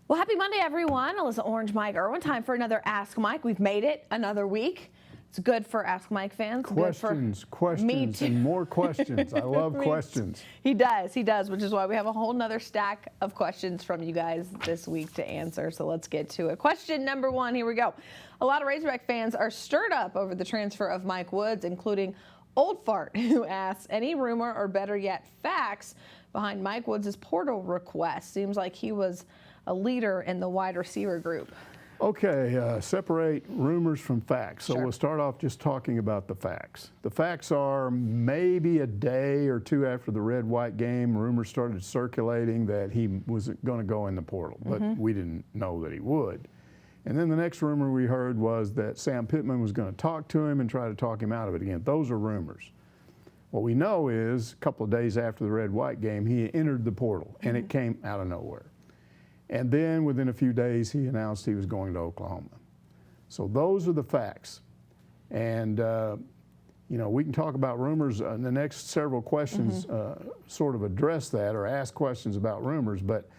Well, happy Monday, everyone. Alyssa Orange, Mike Irwin. Time for another Ask Mike. We've made it another week. It's good for Ask Mike fans. Questions, and more questions. I love questions. He does, which is why we have a whole nother stack of questions from you guys this week to answer. So let's get to it. Question number one, here we go. A lot of Razorback fans are stirred up over the transfer of Mike Woods, including Old Fart, who asks, any rumor or better yet, facts behind Mike Woods' portal request? Seems like he was a leader in the wide receiver group. Okay, separate rumors from facts. So Sure. We'll start off just talking about the facts. The facts are maybe a day or two after the red-white game, rumors started circulating that he was going to go in the portal, but we didn't know that he would. And then the next rumor we heard was that Sam Pittman was going to talk to him and try to talk him out of it again. Those are rumors. What we know is a couple of days after the red-white game, he entered the portal, and it came out of nowhere. And then within a few days, he announced he was going to Oklahoma. So those are the facts. And, you know, we can talk about rumors. The next several questions sort of address that or ask questions about rumors. But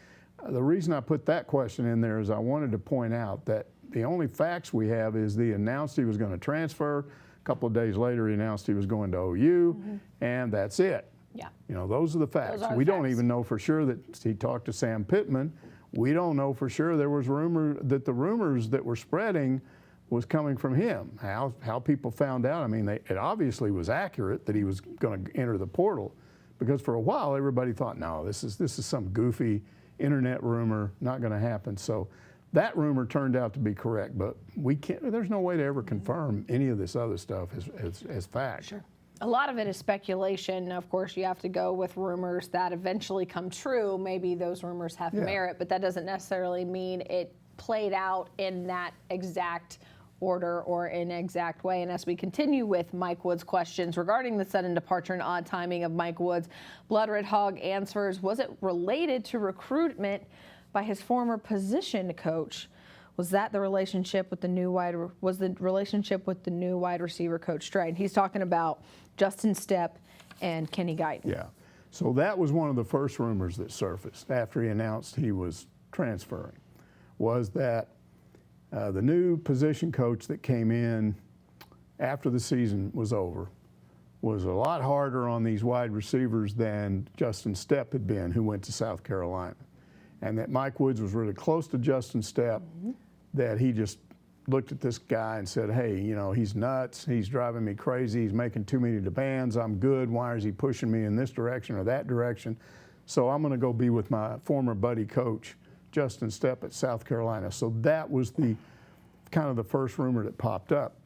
the reason I put that question in there is I wanted to point out that the only facts we have is he announced he was going to transfer. A couple of days later, he announced he was going to OU, and that's it. Yeah. You know, those are the facts. Those are we the don't facts. even know for sure that he talked to Sam Pittman. We don't know for sure. There was rumor that the rumors that were spreading was coming from him. How people found out, I mean, it obviously was accurate that he was going to enter the portal, because for a while everybody thought, no, this is some goofy internet rumor, not going to happen. So that rumor turned out to be correct, but we can't. There's no way to ever confirm any of this other stuff as fact. Sure. A lot of it is speculation. Of course, you have to go with rumors that eventually come true. Maybe those rumors have merit, but that doesn't necessarily mean it played out in that exact order or in an exact way. And as we continue with Mike Woods' questions regarding the sudden departure and odd timing of Mike Woods, Blood Red Hog answers, was it related to recruitment by his former position coach? Was that the relationship with the new wide receiver coach strained? He's talking about Justin Stepp and Kenny Guyton. Yeah. So that was one of the first rumors that surfaced after he announced he was transferring, was that the new position coach that came in after the season was over was a lot harder on these wide receivers than Justin Stepp had been, who went to South Carolina. And that Mike Woods was really close to Justin Stepp, that he just looked at this guy and said, hey, you know, he's nuts, he's driving me crazy, he's making too many demands, I'm good, why is he pushing me in this direction or that direction? So I'm going to go be with my former buddy coach, Justin Stepp, at South Carolina. So that was the kind of the first rumor that popped up.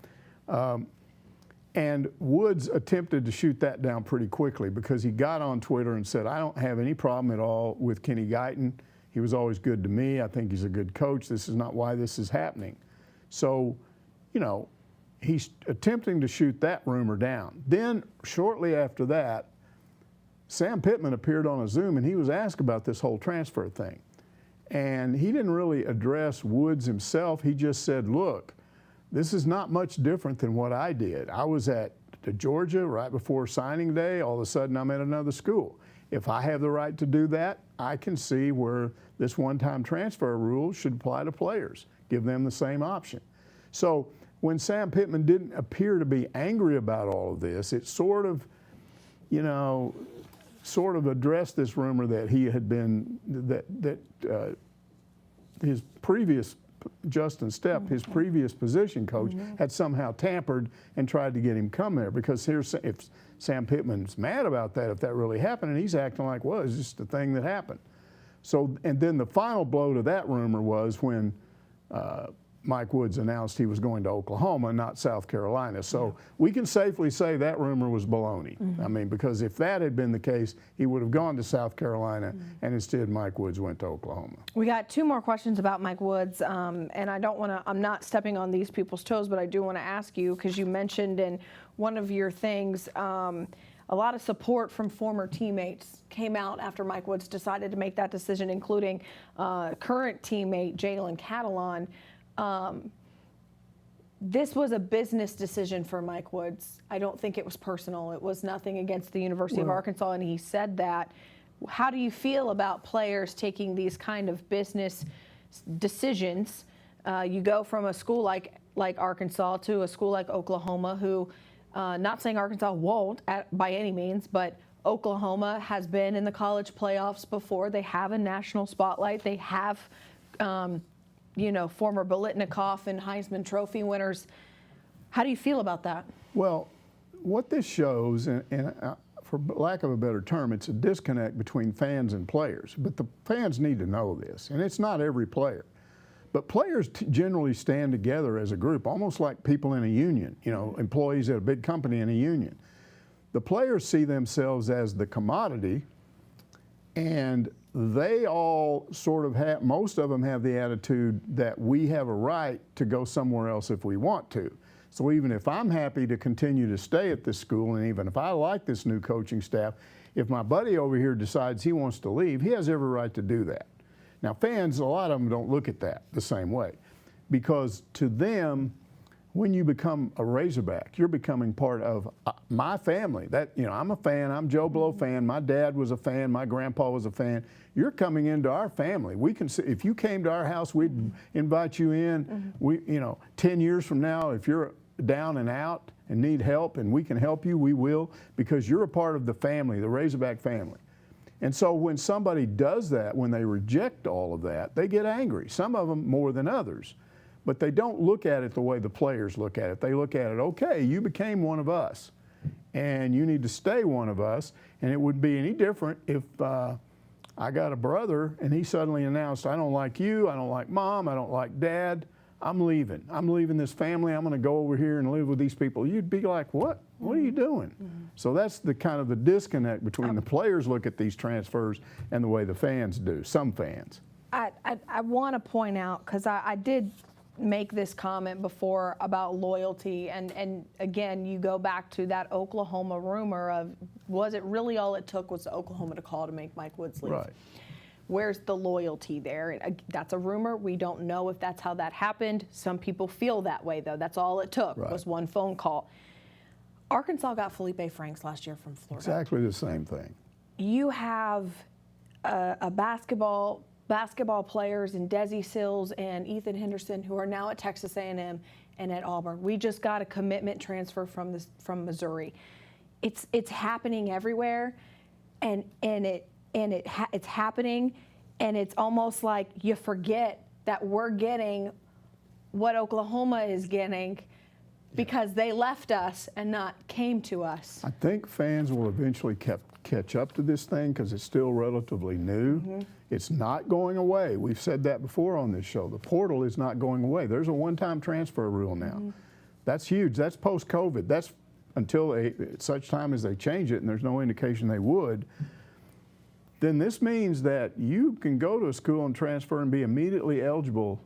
And Woods attempted to shoot that down pretty quickly, because he got on Twitter and said, I don't have any problem at all with Kenny Guyton. He was always good to me. I think he's a good coach. This is not why this is happening. So, you know, he's attempting to shoot that rumor down. Then shortly after that, Sam Pittman appeared on a Zoom and he was asked about this whole transfer thing. And he didn't really address Woods himself. He just said, look, this is not much different than what I did. I was at Georgia right before signing day. All of a sudden I'm at another school. If I have the right to do that, I can see where this one-time transfer rule should apply to players, give them the same option. So when Sam Pittman didn't appear to be angry about all of this, it sort of, you know, sort of addressed this rumor that he had been, his previous, Justin Stepp, his previous position coach, had somehow tampered and tried to get him come there. Because here's, if Sam Pittman's mad about that, if that really happened, and he's acting like, well, it's just a thing that happened. So, and then the final blow to that rumor was when Mike Woods announced he was going to Oklahoma, not South Carolina. So we can safely say that rumor was baloney. I mean, because if that had been the case, he would have gone to South Carolina, and instead Mike Woods went to Oklahoma. We got two more questions about Mike Woods, and I don't want to, I'm not stepping on these people's toes, but I do want to ask you, because you mentioned in one of your things, a lot of support from former teammates came out after Mike Woods decided to make that decision, including current teammate Jalen Catalon. This was a business decision for Mike Woods. I don't think it was personal. It was nothing against the University of Arkansas, and he said that. How do you feel about players taking these kind of business decisions. You go from a school like Arkansas to a school like Oklahoma, who, not saying Arkansas won't by any means, but Oklahoma has been in the college playoffs before. They have a national spotlight. They have, former Bielema and Heisman Trophy winners. How do you feel about that? Well, what this shows, and for lack of a better term, it's a disconnect between fans and players. But the fans need to know this, and it's not every player. But players generally stand together as a group, almost like people in a union, employees at a big company in a union. The players see themselves as the commodity, and they all sort of have, most of them have the attitude that we have a right to go somewhere else if we want to. So even if I'm happy to continue to stay at this school, and even if I like this new coaching staff, if my buddy over here decides he wants to leave, he has every right to do that. Now fans, a lot of them don't look at that the same way, because to them, when you become a Razorback, you're becoming part of my family. I'm a fan, I'm Joe Blow fan, my dad was a fan, my grandpa was a fan. You're coming into our family. We can, if you came to our house, we'd invite you in. 10 years from now, if you're down and out and need help and we can help you, we will, because you're a part of the family, the Razorback family. And so when somebody does that, when they reject all of that, they get angry, some of them more than others. But they don't look at it the way the players look at it. They look at it, okay, you became one of us, and you need to stay one of us. And it wouldn't be any different if I got a brother and he suddenly announced, I don't like you, I don't like mom, I don't like dad, I'm leaving. I'm leaving this family, I'm gonna go over here and live with these people. You'd be like, what? What are you doing? So that's the kind of the disconnect between the players look at these transfers and the way the fans do, some fans. I want to point out, because I did make this comment before about loyalty, and again, you go back to that Oklahoma rumor of, was it really all it took was Oklahoma to call to make Mike Woods leave? Right. Where's the loyalty there? And that's a rumor. We don't know if that's how that happened. Some people feel that way, though. That's all it took, was one phone call. Arkansas got Felipe Franks last year from Florida. Exactly the same thing. You have a basketball players in Desi Sills and Ethan Henderson, who are now at Texas A&M and at Auburn. We just got a commitment transfer from Missouri. It's happening everywhere, and it's happening, and it's almost like you forget that we're getting what Oklahoma is getting because they left us and not came to us. I think fans will eventually catch up to this thing because it's still relatively new. It's not going away. We've said that before on this show. The portal is not going away. There's a one-time transfer rule now. That's huge. That's post-COVID. That's until such time as they change it, and there's no indication they would. Then this means that you can go to a school and transfer and be immediately eligible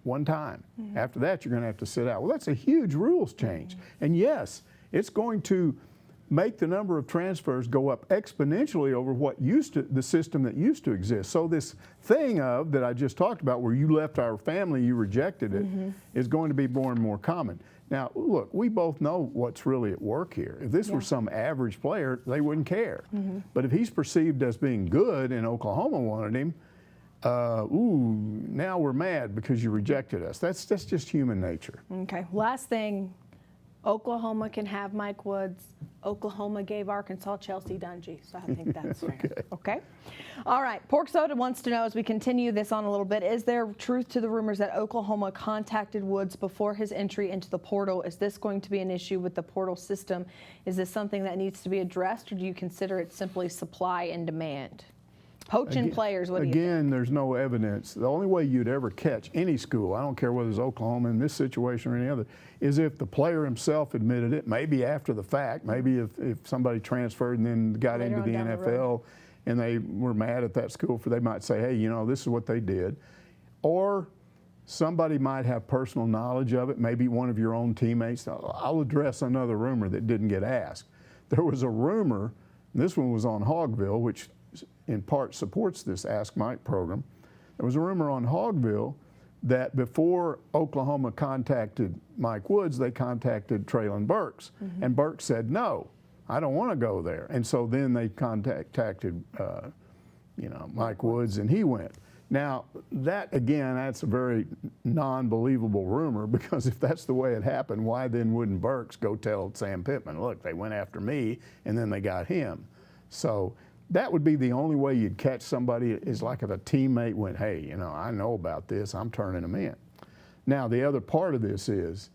one time. After that, you're going to have to sit out. Well, that's a huge rules change. And yes, it's going to make the number of transfers go up exponentially over what the system that used to exist. So this thing that I just talked about, where you left our family, you rejected it, is going to be more and more common. Now, look, we both know what's really at work here. If this were some average player, they wouldn't care. But if he's perceived as being good and Oklahoma wanted him, now we're mad because you rejected us. That's just human nature. Okay, last thing, Oklahoma can have Mike Woods. Oklahoma gave Arkansas Chelsea Dungy, so I think that's fair. Okay. All right, Pork Soda wants to know, as we continue this on a little bit, is there truth to the rumors that Oklahoma contacted Woods before his entry into the portal? Is this going to be an issue with the portal system? Is this something that needs to be addressed, or do you consider it simply supply and demand? Poaching players, what do you think? Again, there's no evidence. The only way you'd ever catch any school, I don't care whether it's Oklahoma in this situation or any other, is if the player himself admitted it, maybe after the fact, maybe if somebody transferred and then got into the NFL and they were mad at that school, they might say, hey, this is what they did. Or somebody might have personal knowledge of it, maybe one of your own teammates. I'll address another rumor that didn't get asked. There was a rumor, this one was on Hogville, which in part supports this Ask Mike program. There was a rumor on Hogville that before Oklahoma contacted Mike Woods, they contacted Traylon Burks. And Burks said, no, I don't want to go there. And so then they contacted Mike Woods, and he went. Now, that, again, that's a very non-believable rumor, because if that's the way it happened, why then wouldn't Burks go tell Sam Pittman, look, they went after me and then they got him? So that would be the only way you'd catch somebody, is like if a teammate went, hey, you know, I know about this, I'm turning them in. Now, the other part of this is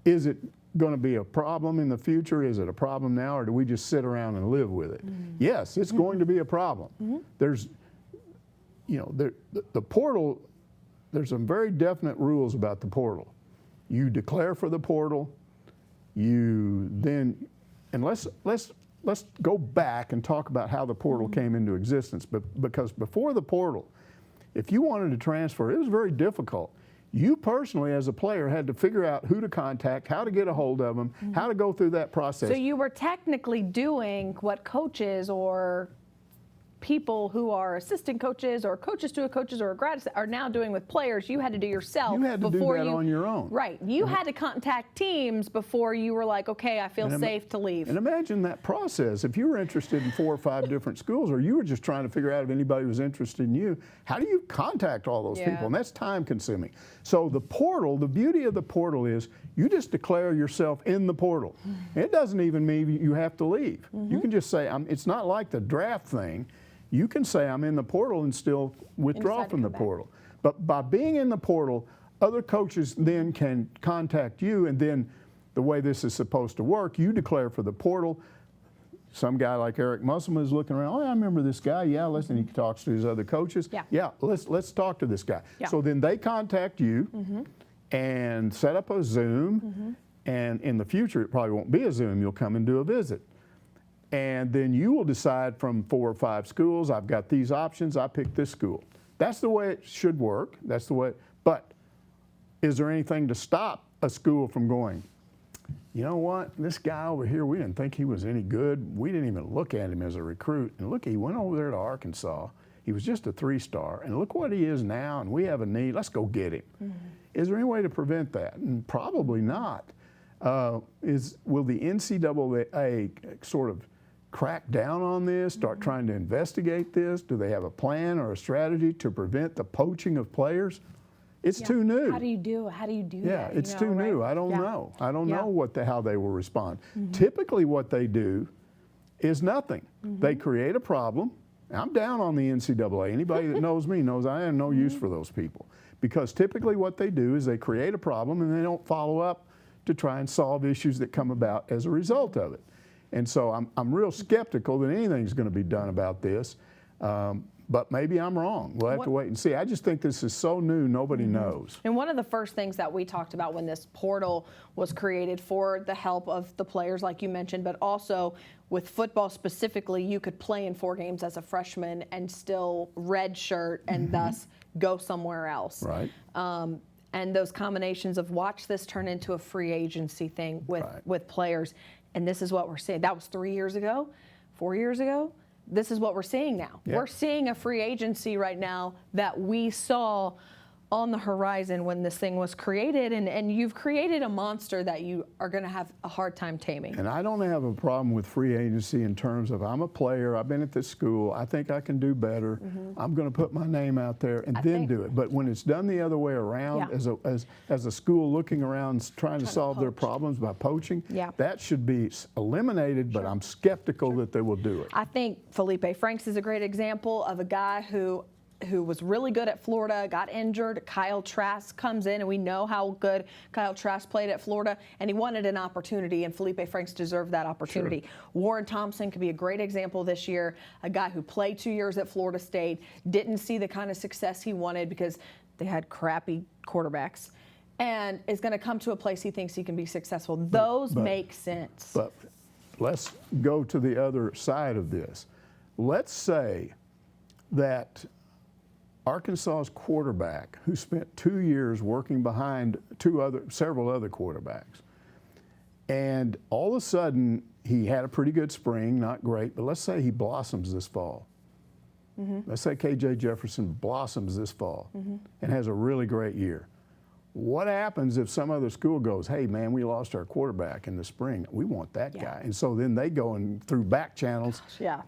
it going to be a problem in the future? Is it a problem now, or do we just sit around and live with it? Yes, it's going to be a problem. There's, you know, the portal, there's some very definite rules about the portal. You declare for the portal, you then, and let's go back and talk about how the portal came into existence. But because before the portal, if you wanted to transfer, it was very difficult. You personally, as a player, had to figure out who to contact, how to get a hold of them, how to go through that process. So you were technically doing what coaches or people who are assistant coaches or coaches to a coaches or a grad are now doing with players. You had to do yourself. You had to do that on your own. Right. You had to contact teams before you were like, okay, I feel safe to leave. And imagine that process. If you were interested in 4 or 5 different schools, or you were just trying to figure out if anybody was interested in you, how do you contact all those people? And that's time consuming. So the portal, the beauty of the portal is you just declare yourself in the portal. It doesn't even mean you have to leave. You can just say, it's not like the draft thing. You can say, I'm in the portal, and still withdraw from the portal. But by being in the portal, other coaches then can contact you, and then the way this is supposed to work, you declare for the portal. Some guy like Eric Musselman is looking around, oh, I remember this guy, yeah, listen, he talks to his other coaches. Yeah, let's talk to this guy. So then they contact you and set up a Zoom, and in the future, it probably won't be a Zoom, you'll come and do a visit. And then you will decide from 4 or 5 schools, I've got these options, I picked this school. That's the way it should work. That's the way, but is there anything to stop a school from going, you know what, this guy over here, we didn't think he was any good. We didn't even look at him as a recruit. And look, he went over there to Arkansas. He was just a 3-star. And look what he is now, and we have a need. Let's go get him. Is there any way to prevent that? And probably not. Will the NCAA sort of crack down on this, start trying to investigate this? Do they have a plan or a strategy to prevent the poaching of players? It's too new. How do you do that? Yeah, it's too new. I don't know. I don't know how they will respond. Typically what they do is nothing. They create a problem. I'm down on the NCAA. Anybody that knows me knows I have no use for those people. Because typically what they do is they create a problem and they don't follow up to try and solve issues that come about as a result of it. And so I'm real skeptical that anything's going to be done about this, but maybe I'm wrong. We'll have to wait and see. I just think this is so new, nobody knows. And one of the first things that we talked about when this portal was created, for the help of the players, like you mentioned, but also with football specifically, you could play in 4 games as a freshman and still redshirt and thus go somewhere else. Right. And those combinations of watch this turn into a free agency thing with players. And this is what we're seeing. That was 3 years ago, 4 years ago. This is what we're seeing now. We're seeing a free agency right now that we saw on the horizon when this thing was created, and you've created a monster that you are going to have a hard time taming. And I don't have a problem with free agency in terms of I'm a player, I've been at this school, I think I can do better, I'm going to put my name out there and then do it. But when it's done the other way around, as a school looking around trying to solve their problems by poaching, that should be eliminated, but I'm skeptical that they will do it. I think Felipe Franks is a great example of a guy who was really good at Florida, got injured. Kyle Trask comes in, and we know how good Kyle Trask played at Florida, and he wanted an opportunity, and Felipe Franks deserved that opportunity. Warren Thompson could be a great example this year, a guy who played 2 years at Florida State, didn't see the kind of success he wanted because they had crappy quarterbacks, and is going to come to a place he thinks he can be successful. Those make sense. But let's go to the other side of this. Let's say that Arkansas's quarterback, who spent 2 years working behind several other quarterbacks, and all of a sudden he had a pretty good spring, not great, but let's say he blossoms this fall. Let's say KJ Jefferson blossoms this fall and has a really great year. What happens if some other school goes, hey, man, we lost our quarterback in the spring. We want that guy. And so then they go and through back channels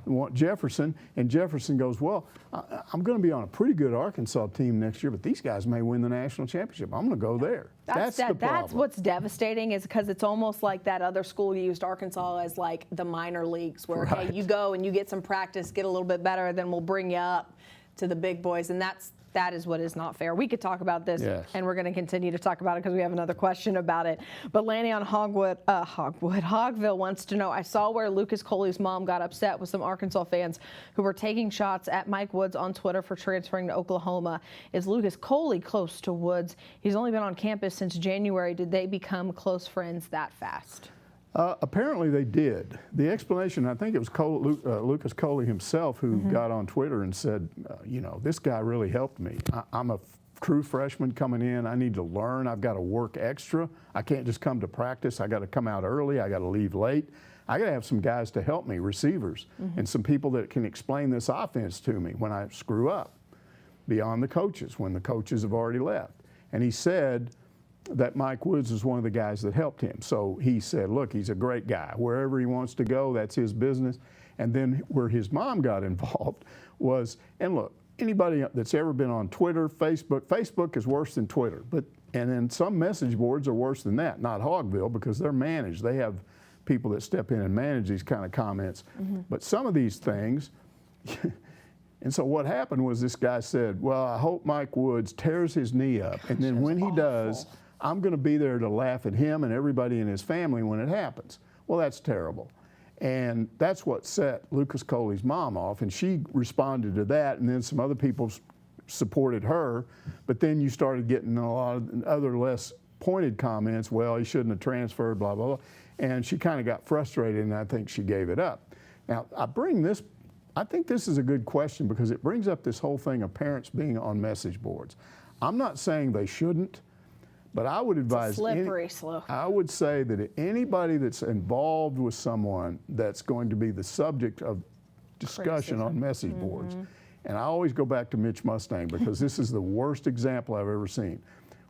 want Jefferson. And Jefferson goes, well, I'm going to be on a pretty good Arkansas team next year, but these guys may win the national championship. I'm going to go there. That's the problem. That's what's devastating, is because it's almost like that other school used Arkansas as like the minor leagues where, hey, you go and you get some practice, get a little bit better, then we'll bring you up to the big boys. And that is what is not fair. We could talk about this, and we're going to continue to talk about it because we have another question about it. But Lanny on Hogville wants to know, I saw where Lucas Coley's mom got upset with some Arkansas fans who were taking shots at Mike Woods on Twitter for transferring to Oklahoma. Is Lucas Coley close to Woods? He's only been on campus since January. Did they become close friends that fast? Apparently they did. The explanation, I think it was Lucas Coley himself who got on Twitter and said, you know, this guy really helped me. I'm a true freshman coming in. I need to learn. I've got to work extra. I can't just come to practice. I got to come out early. I got to leave late. I got to have some guys to help me, receivers, and some people that can explain this offense to me when I screw up, beyond the coaches, when the coaches have already left. And he said that Mike Woods is one of the guys that helped him. So he said, look, he's a great guy. Wherever he wants to go, that's his business. And then where his mom got involved was, and look, anybody that's ever been on Twitter, Facebook is worse than Twitter. And then some message boards are worse than that, not Hogville, because they're managed. They have people that step in and manage these kind of comments. But some of these things, and so what happened was this guy said, well, I hope Mike Woods tears his knee up. And then when he does, I'm going to be there to laugh at him and everybody in his family when it happens. Well, that's terrible. And that's what set Lucas Coley's mom off. And she responded to that. And then some other people supported her. But then you started getting a lot of other less pointed comments. Well, he shouldn't have transferred, blah, blah, blah. And she kind of got frustrated, and I think she gave it up. Now, I think this is a good question because it brings up this whole thing of parents being on message boards. I'm not saying they shouldn't, but I would advise, slippery slope. I would say that anybody that's involved with someone that's going to be the subject of discussion on message boards, and I always go back to Mitch Mustang because this is the worst example I've ever seen,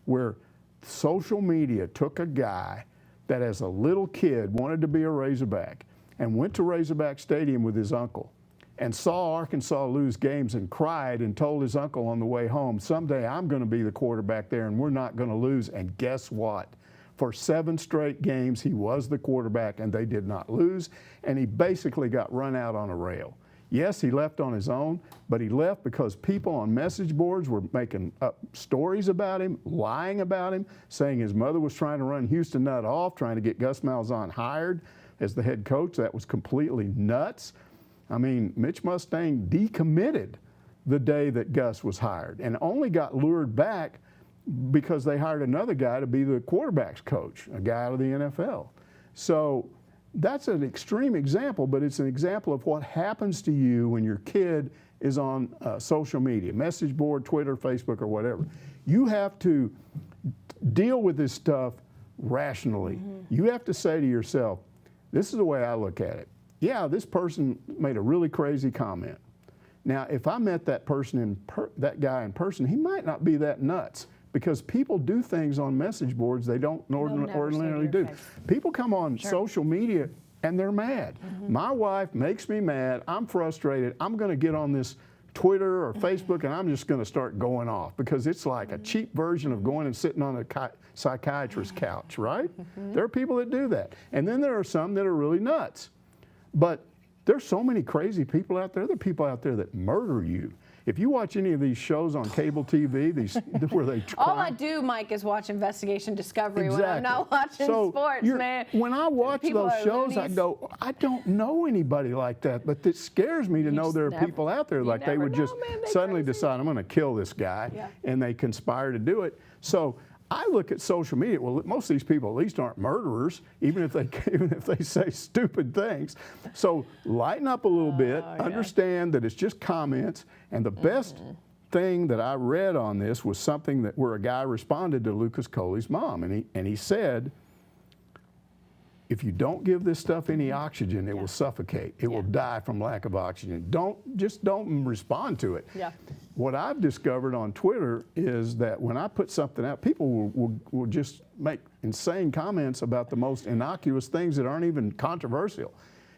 where social media took a guy that as a little kid wanted to be a Razorback and went to Razorback Stadium with his uncle and saw Arkansas lose games and cried and told his uncle on the way home, someday I'm going to be the quarterback there and we're not going to lose. And guess what? For 7 straight games, he was the quarterback and they did not lose. And he basically got run out on a rail. Yes, he left on his own, but he left because people on message boards were making up stories about him, lying about him, saying his mother was trying to run Houston Nutt off, trying to get Gus Malzahn hired as the head coach. That was completely nuts. I mean, Mitch Mustang decommitted the day that Gus was hired and only got lured back because they hired another guy to be the quarterback's coach, a guy out of the NFL. So that's an extreme example, but it's an example of what happens to you when your kid is on social media, message board, Twitter, Facebook, or whatever. You have to deal with this stuff rationally. You have to say to yourself, this is the way I look at it. Yeah, this person made a really crazy comment. Now, if I met that person that guy in person, he might not be that nuts because people do things on message boards they don't ordinarily do. People come on social media and they're mad. My wife makes me mad. I'm frustrated. I'm going to get on this Twitter or Facebook and I'm just going to start going off because it's like a cheap version of going and sitting on a psychiatrist's couch, right? There are people that do that. And then there are some that are really nuts. But there's so many crazy people out there. There are people out there that murder you. If you watch any of these shows on cable TV, where they all I do, Mike, is watch Investigation Discovery when I'm not watching sports, man. When I watch those shows, I go, I don't know anybody like that, but it scares me to know there are people out there like they would just suddenly decide, I'm going to kill this guy, and they conspire to do it. So I look at social media. Well, most of these people at least aren't murderers, even if they say stupid things. So lighten up a little bit. Understand that it's just comments. And the best thing that I read on this was something where a guy responded to Lucas Coley's mom, and he said, if you don't give this stuff any oxygen, it will suffocate. It will die from lack of oxygen. Just don't respond to it. Yeah. What I've discovered on Twitter is that when I put something out, people will just make insane comments about the most innocuous things that aren't even controversial.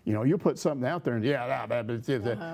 You know, you put something out there and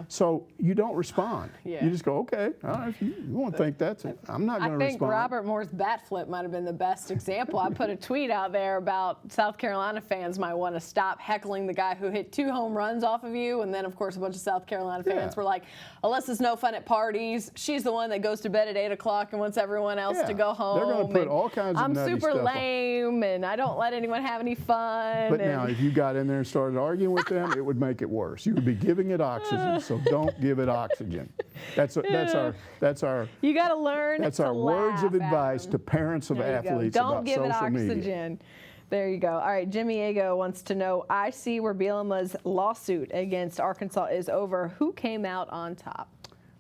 so you don't respond. Yeah. You just go, okay, all right, if you want to think that's it, I'm not going to respond. I think Robert Moore's bat flip might have been the best example. I put a tweet out there about South Carolina fans might want to stop heckling the guy who hit 2 home runs off of you. And then, of course, a bunch of South Carolina fans were like, Alyssa's no fun at parties. She's the one that goes to bed at 8 o'clock and wants everyone else to go home. They're going to put all kinds of I'm nutty super stuff lame, and I don't let anyone have any fun. But now, if you got in there and started arguing with them, it would make it worse. You would be giving it oxygen, so don't give it oxygen. That's our you got to learn. That's our words of advice to parents of athletes about social media. Don't give it oxygen. There you go. All right, Jimmy Ego wants to know, I see where Bielema's lawsuit against Arkansas is over. Who came out on top?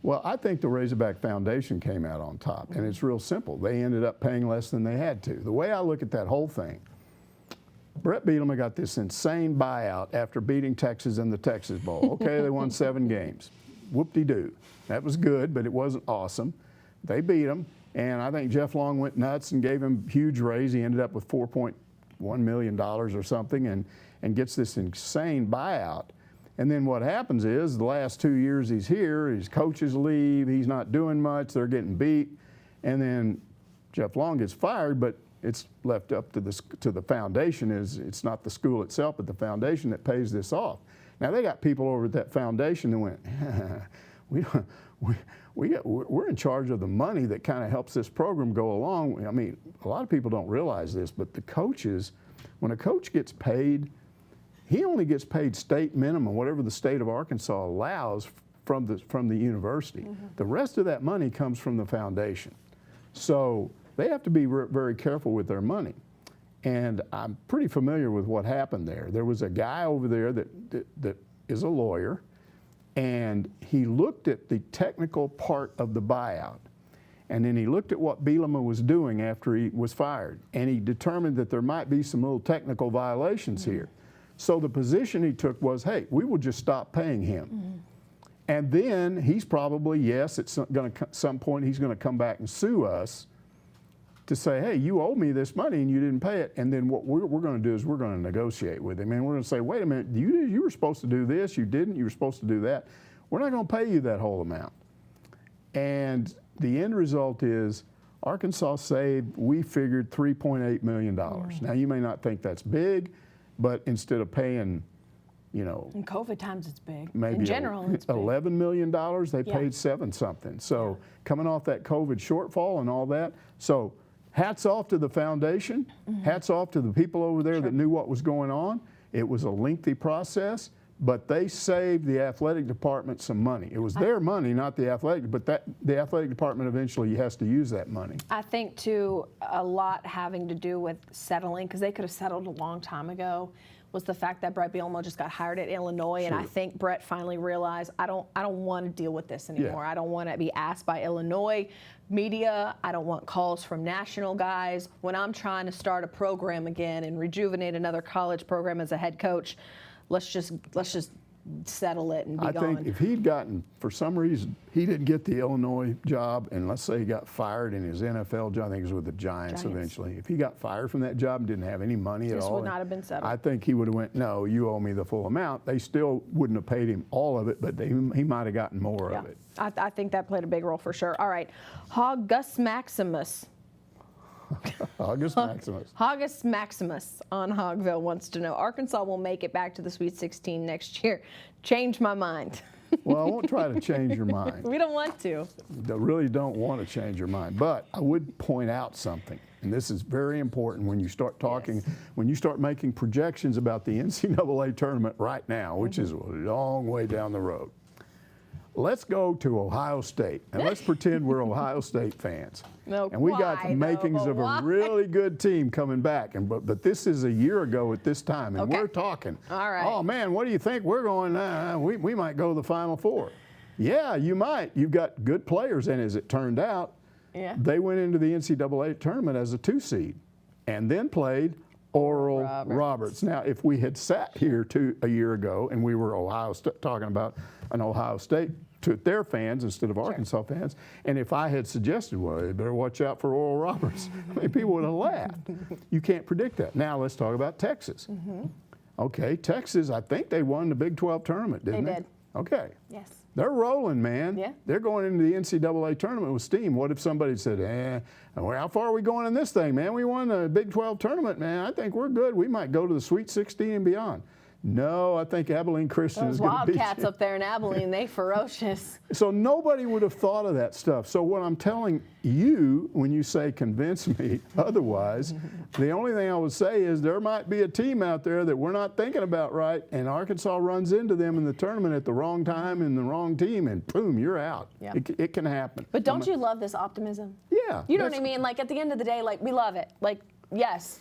Well, I think the Razorback Foundation came out on top, and it's real simple. They ended up paying less than they had to. The way I look at that whole thing, Brett Bielema got this insane buyout after beating Texas in the Texas Bowl. Okay, they won 7 games. Whoop-de-doo. That was good, but it wasn't awesome. They beat them, and I think Jeff Long went nuts and gave him a huge raise. He ended up with $4.1 million or something and gets this insane buyout. And then what happens is the last 2 years he's here, his coaches leave, he's not doing much, they're getting beat, and then Jeff Long gets fired, but it's left up to the foundation. It's not the school itself, but the foundation that pays this off. Now they got people over at that foundation that went, we're in charge of the money that kind of helps this program go along. I mean, a lot of people don't realize this, but the coaches, when a coach gets paid, he only gets paid state minimum, whatever the state of Arkansas allows from the university. The rest of that money comes from the foundation. So they have to be very careful with their money. And I'm pretty familiar with what happened there. There was a guy over there that is a lawyer, and he looked at the technical part of the buyout. And then he looked at what Bielema was doing after he was fired, and he determined that there might be some little technical violations here. So the position he took was, hey, we will just stop paying him. And then he's probably, at some point he's going to come back and sue us to say, hey, you owe me this money and you didn't pay it. And then what we're going to do is we're going to negotiate with him. And we're going to say, wait a minute, you were supposed to do this, you didn't, you were supposed to do that. We're not going to pay you that whole amount. And the end result is Arkansas saved, we figured, $3.8 million. Now, you may not think that's big, but instead of paying, in COVID times it's big. Maybe in general, it's big. $11 million, they paid 7 something. So coming off that COVID shortfall and all that. So hats off to the foundation, hats off to the people over there that knew what was going on. It was a lengthy process, but they saved the athletic department some money. It was their money, not the athletic, but the athletic department eventually has to use that money. I think, too, a lot having to do with settling, because they could have settled a long time ago, was the fact that Brett Bielema just got hired at Illinois, and I think Brett finally realized, I don't want to deal with this anymore. I don't want to be asked by Illinois media. I don't want calls from national guys. When I'm trying to start a program again and rejuvenate another college program as a head coach, let's just settle it and be gone. I think if he'd gotten, for some reason, he didn't get the Illinois job, and let's say he got fired in his NFL job, I think it was with the Giants eventually. If he got fired from that job and didn't have any money at all, this would not have been settled. I think he would have went, no, you owe me the full amount. They still wouldn't have paid him all of it, but he might have gotten more of it. I think that played a big role for sure. All right, Gus Maximus. August Maximus. August Maximus on Hogville wants to know, Arkansas will make it back to the Sweet 16 next year. Change my mind. Well, I won't try to change your mind. We don't want to. I really don't want to change your mind. But I would point out something, and this is very important when you start talking, when you start making projections about the NCAA tournament right now, which is a long way down the road. Let's go to Ohio State, and let's pretend we're Ohio State fans. And we got the makings of a really good team coming back. But this is a year ago at this time, and we're talking. All right. Oh, man, what do you think? We're going, we might go to the Final Four. Yeah, you might. You've got good players, and as it turned out, they went into the NCAA tournament as a 2 seed and then played Oral Roberts. Now, if we had sat here a year ago and we were talking about an Ohio State to their fans instead of Arkansas fans, and if I had suggested, well, you better watch out for Oral Roberts, I mean, people would have laughed. You can't predict that. Now, let's talk about Texas. Okay, Texas, I think they won the Big 12 tournament, didn't they? They did. Okay. Yes. They're rolling, man. Yeah. They're going into the NCAA tournament with steam. What if somebody said, well, how far are we going in this thing, man? We won the Big 12 tournament, man. I think we're good. We might go to the Sweet 16 and beyond. No, I think Abilene Christian is going to beat you. Those Wildcats up there in Abilene, they ferocious. So nobody would have thought of that stuff. So what I'm telling you when you say convince me otherwise, the only thing I would say is there might be a team out there that we're not thinking about right, and Arkansas runs into them in the tournament at the wrong time and the wrong team, and boom, you're out. Yeah. It can happen. But don't you love this optimism? Yeah. You know what I mean? Like at the end of the day, like we love it. Like yes,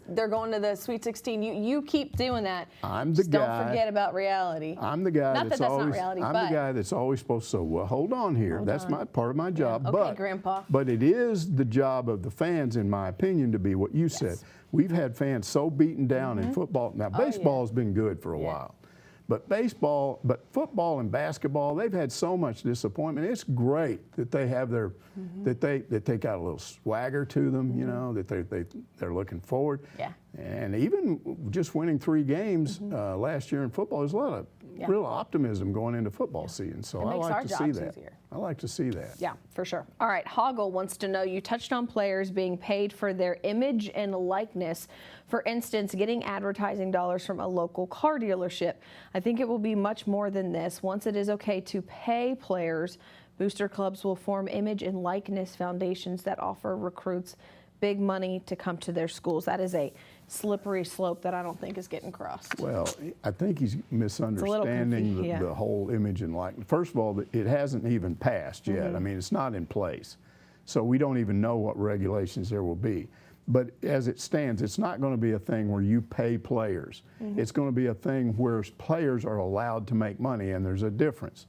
they're going to the Sweet 16. You keep doing that. I'm the Just guy. Don't forget about reality. I'm the guy Not that's that always. not reality, I'm but the guy that's always supposed to say, well, hold on here. That's my part of my job. Okay, but Grandpa. But it is the job of the fans, in my opinion, to be what you said. We've had fans so beaten down in football. Now baseball has been good for a while. But football and basketball, they've had so much disappointment. It's great that they have their, that they got a little swagger to them, you know, that they're looking forward. Yeah. And even just winning 3 games last year in football, there's a lot of real optimism going into football season. So I like to see that. I like to see that. Yeah, for sure. All right, Hoggle wants to know, you touched on players being paid for their image and likeness. For instance, getting advertising dollars from a local car dealership. I think it will be much more than this. Once it is okay to pay players, booster clubs will form image and likeness foundations that offer recruits big money to come to their schools. That is a slippery slope that I don't think is getting crossed. Well, I think he's misunderstanding the whole image and likeness. First of all, it hasn't even passed yet. I mean, it's not in place. So we don't even know what regulations there will be. But as it stands, it's not going to be a thing where you pay players. It's going to be a thing where players are allowed to make money, and there's a difference.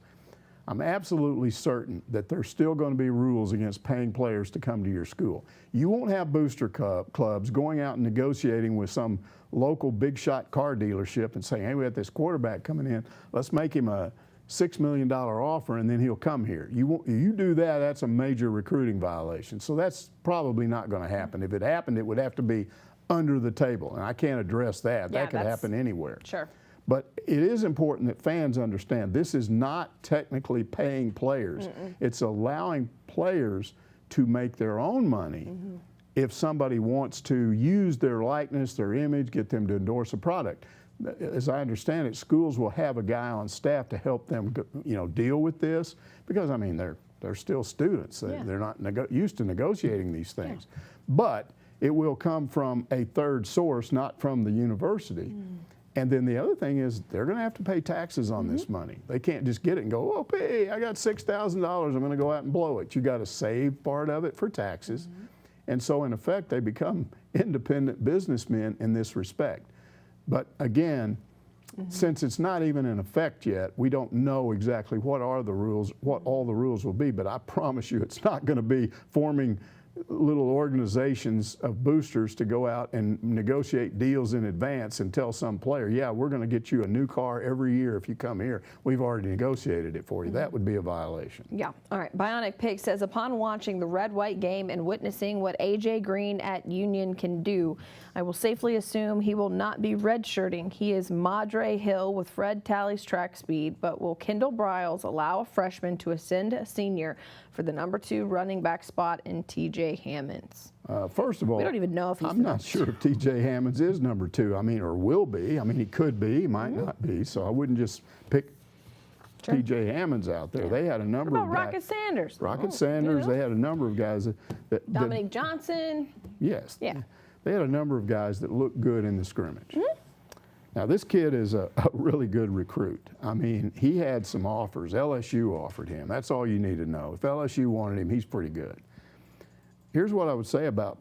I'm absolutely certain that there's still going to be rules against paying players to come to your school. You won't have booster clubs going out and negotiating with some local big shot car dealership and saying, hey, we got this quarterback coming in, let's make him a $6 million offer and then he'll come here. You do that, that's a major recruiting violation. So that's probably not going to happen. If it happened, it would have to be under the table, and I can't address that. Yeah, that could happen anywhere. Sure. But it is important that fans understand this is not technically paying players. It's allowing players to make their own money if somebody wants to use their likeness, their image, get them to endorse a product. As I understand it, schools will have a guy on staff to help them, deal with this because, I mean, they're still students. They're not used to negotiating these things. But it will come from a third source, not from the university. And then the other thing is they're going to have to pay taxes on this money. They can't just get it and go, oh, hey, I got $6,000. I'm going to go out and blow it. You got to save part of it for taxes. And so in effect, they become independent businessmen in this respect. But again, since it's not even in effect yet, we don't know exactly what are the rules, what all the rules will be. But I promise you, it's not going to be forming little organizations of boosters to go out and negotiate deals in advance and tell some player, yeah, we're going to get you a new car every year if you come here. We've already negotiated it for you. That would be a violation. Yeah. All right. Bionic Pig says, upon watching the red-white game and witnessing what A.J. Green at Union can do, I will safely assume he will not be redshirting. He is Madre Hill with Fred Talley's track speed, but will Kendall Briles allow a freshman to ascend a senior for the number 2 running back spot in T.J. Hammonds? First of all, we don't even know if he's I'm not sure if T.J. Hammonds is number 2. I mean, or will be. I mean, he could be, he might not be. So I wouldn't just pick T.J. Hammonds out there. They had a number of guys. Rocket Sanders? Rocket Sanders. They had a number of guys that Dominique Johnson. Yes. Yeah. They had a number of guys that looked good in the scrimmage. Now, this kid is a really good recruit. I mean, he had some offers. LSU offered him. That's all you need to know. If LSU wanted him, he's pretty good. Here's what I would say about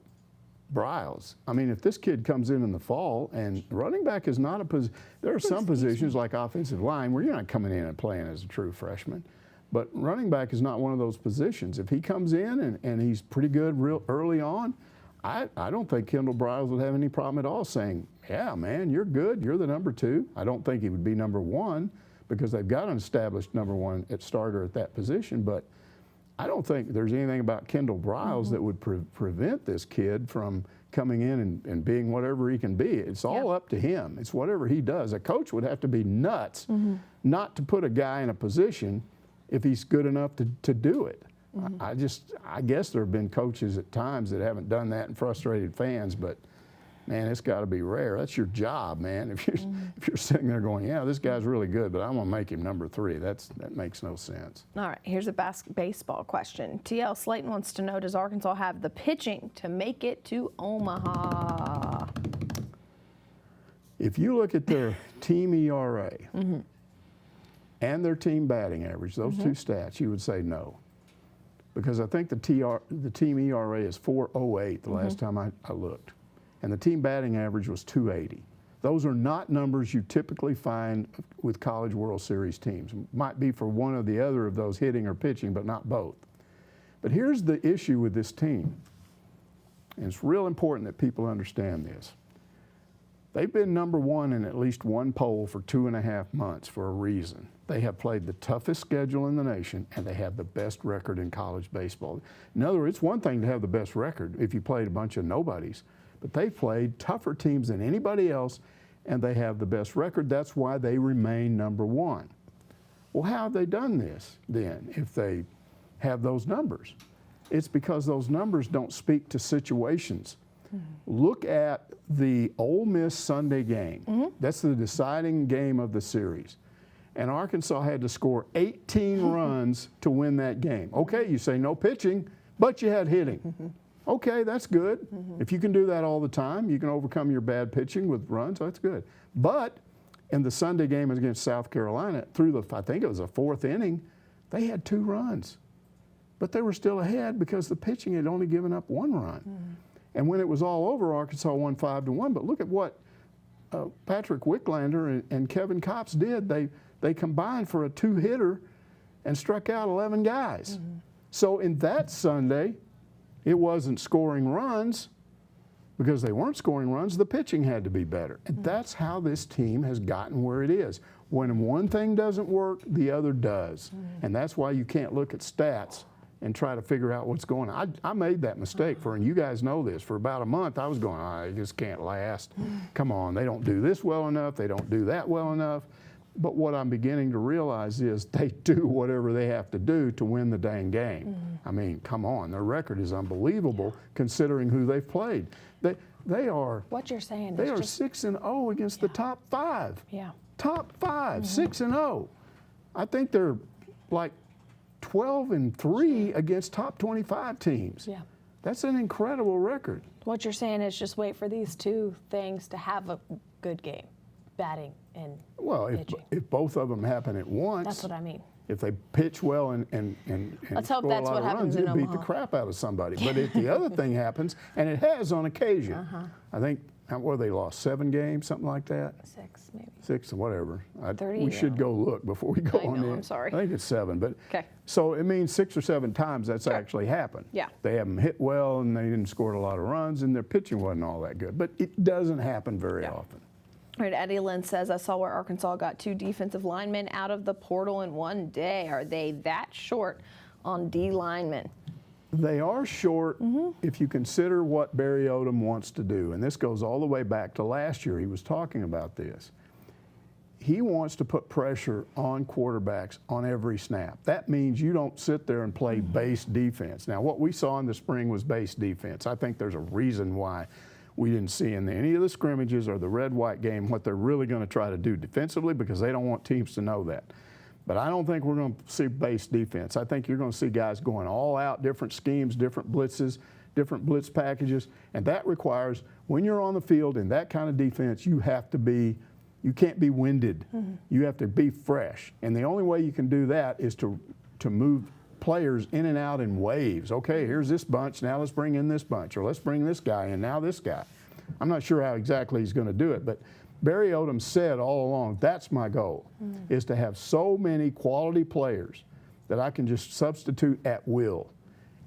Briles. I mean, if this kid comes in the fall, and running back is not a position, there are some positions like offensive line where you're not coming in and playing as a true freshman. But running back is not one of those positions. If he comes in and he's pretty good real early on, I don't think Kendall Briles would have any problem at all saying, yeah, man, you're good. You're the number 2. I don't think he would be number 1 because they've got an established number 1 at starter at that position. But I don't think there's anything about Kendall Briles that would prevent this kid from coming in and being whatever he can be. It's all up to him. It's whatever he does. A coach would have to be nuts not to put a guy in a position if he's good enough to do it. I guess there have been coaches at times that haven't done that and frustrated fans, but man, it's got to be rare. That's your job, man. If you're sitting there going, yeah, this guy's really good, but I'm going to make him number 3. That makes no sense. All right, here's a baseball question. TL Slayton wants to know, does Arkansas have the pitching to make it to Omaha? If you look at their team ERA and their team batting average, those 2 stats, you would say no. Because I think the team ERA is 4.08 the last time I looked. And the team batting average was 280. Those are not numbers you typically find with College World Series teams. Might be for one or the other of those hitting or pitching, but not both. But here's the issue with this team. And it's real important that people understand this. They've been number 1 in at least one poll for 2.5 months for a reason. They have played the toughest schedule in the nation, and they have the best record in college baseball. In other words, it's one thing to have the best record if you played a bunch of nobodies, but they've played tougher teams than anybody else, and they have the best record. That's why they remain number 1. Well, how have they done this then if they have those numbers? It's because those numbers don't speak to situations. Look at the Ole Miss Sunday game. That's the deciding game of the series. And Arkansas had to score 18 runs to win that game. Okay, you say no pitching, but you had hitting. Okay, that's good. If you can do that all the time, you can overcome your bad pitching with runs, that's good. But in the Sunday game against South Carolina, through I think it was the 4th inning, they had 2 runs. But they were still ahead because the pitching had only given up 1 run. And when it was all over, Arkansas won 5-1. But look at what Patrick Wicklander and Kevin Kopps did. They combined for a 2-hitter and struck out 11 guys. So in that Sunday, it wasn't scoring runs because they weren't scoring runs. The pitching had to be better. And that's how this team has gotten where it is. When one thing doesn't work, the other does. And that's why you can't look at stats and try to figure out what's going on. I made that mistake and you guys know this, for about a month I was going, I just can't last. Come on, they don't do this well enough, they don't do that well enough. But what I'm beginning to realize is they do whatever they have to do to win the dang game. I mean, come on, their record is unbelievable considering who they've played. They are, what you're saying they is are just 6-0 against the top 5. Top 5, 6-0. I think they're like 12-3 against top 25 teams. That's an incredible record. What you're saying is just wait for these 2 things to have a good game, batting and pitching. If both of them happen at once. That's what I mean. If they pitch well and Let's score hope that's a lot what of happens runs, in it'll beat Omaha. the crap out of somebody. But if the other thing happens, and it has on occasion, I think, what, they lost 7 games, something like that? 6 maybe. 6, whatever. 30, we should go look before we go on in. I'm sorry. I think it's 7, but okay. So it means 6 or 7 times that's actually happened. They haven't hit well and they didn't score a lot of runs and their pitching wasn't all that good. But it doesn't happen very often. All right, Eddie Lynn says, I saw where Arkansas got 2 defensive linemen out of the portal in one day. Are they that short on D linemen? They are short if you consider what Barry Odom wants to do. And this goes all the way back to last year. He was talking about this. He wants to put pressure on quarterbacks on every snap. That means you don't sit there and play base defense. Now, what we saw in the spring was base defense. I think there's a reason why we didn't see in any of the scrimmages or the red-white game what they're really going to try to do defensively because they don't want teams to know that. But I don't think we're going to see base defense. I think you're going to see guys going all out, different schemes, different blitzes, different blitz packages, and that requires, when you're on the field in that kind of defense, you can't be winded. You have to be fresh. And the only way you can do that is to move players in and out in waves. Okay, here's this bunch, now let's bring in this bunch, or let's bring this guy in, now this guy. I'm not sure how exactly he's going to do it, but Barry Odom said all along, that's my goal, is to have so many quality players that I can just substitute at will.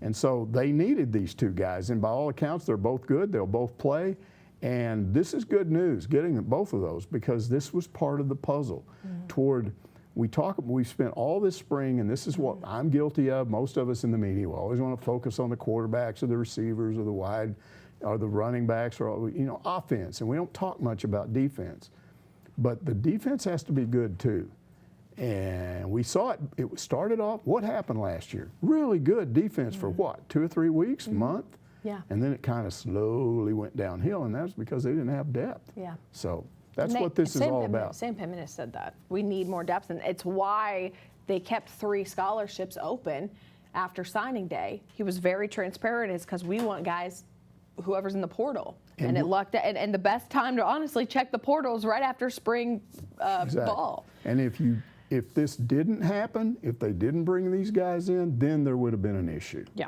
And so they needed these two guys. And by all accounts, they're both good. They'll both play. And this is good news, getting both of those, because this was part of the puzzle toward, we've spent all this spring, and this is what I'm guilty of, most of us in the media. We always want to focus on the quarterbacks or the receivers or the wide or the running backs or, offense. And we don't talk much about defense. But the defense has to be good too. And we saw it. It started off, what happened last year? Really good defense for what, 2 or 3 weeks, month? Yeah. And then it kind of slowly went downhill, and that's because they didn't have depth. Yeah. So that's what this is all about. Sam Pittman has said that. We need more depth, and it's why they kept 3 scholarships open after signing day. He was very transparent. It's because we want guys, whoever's in the portal. And it lucked out. And the best time to honestly check the portals right after spring ball. And if this didn't happen, if they didn't bring these guys in, then there would have been an issue. Yeah.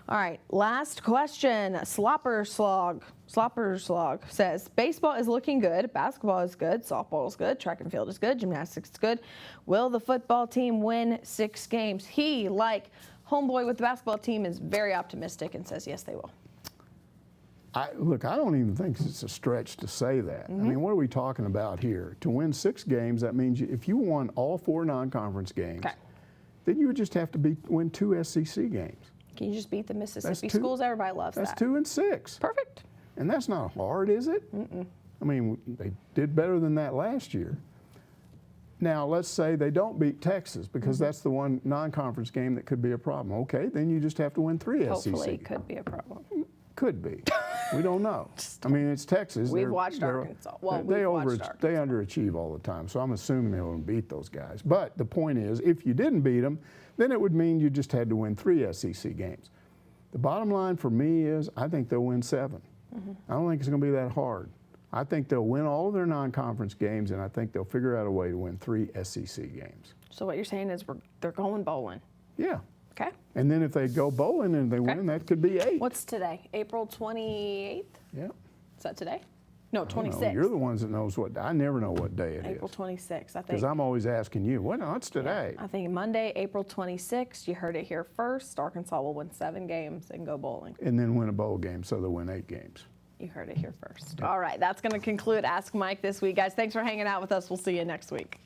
All right, last question. Slopper Slog says, baseball is looking good, basketball is good, softball is good, track and field is good, gymnastics is good. Will the football team win 6 games? He, like homeboy with the basketball team, is very optimistic and says, yes, they will. Look, I don't even think it's a stretch to say that. I mean, what are we talking about here? To win 6 games, that means if you won all 4 non-conference games, then you would just have to win 2 SEC games. Can you just beat the Mississippi schools? Everybody loves that. That's 2 and 6. Perfect. And that's not hard, is it? I mean, they did better than that last year. Now, let's say they don't beat Texas, because that's the one non-conference game that could be a problem. Okay, then you just have to win 3 SEC games. Hopefully it could be a problem. Could be. We don't know. I mean, it's Texas. We've watched Arkansas. Well, they underachieve all the time, so I'm assuming they won't beat those guys. But the point is, if you didn't beat them, then it would mean you just had to win 3 SEC games. The bottom line for me is, I think they'll win 7. I don't think it's going to be that hard. I think they'll win all of their non-conference games, and I think they'll figure out a way to win 3 SEC games. So what you're saying is they're going bowling? Yeah. Okay. And then if they go bowling and they win, that could be 8. What's today? April 28th? Yeah. Is that today? No, 26th. No, you're the ones that knows what. I never know what day it is. April 26th, I think. Because I'm always asking you, what's today? I think Monday, April 26th. You heard it here first. Arkansas will win 7 games and go bowling. And then win a bowl game, so they'll win 8 games. You heard it here first. All right, that's going to conclude Ask Mike this week, guys. Thanks for hanging out with us. We'll see you next week.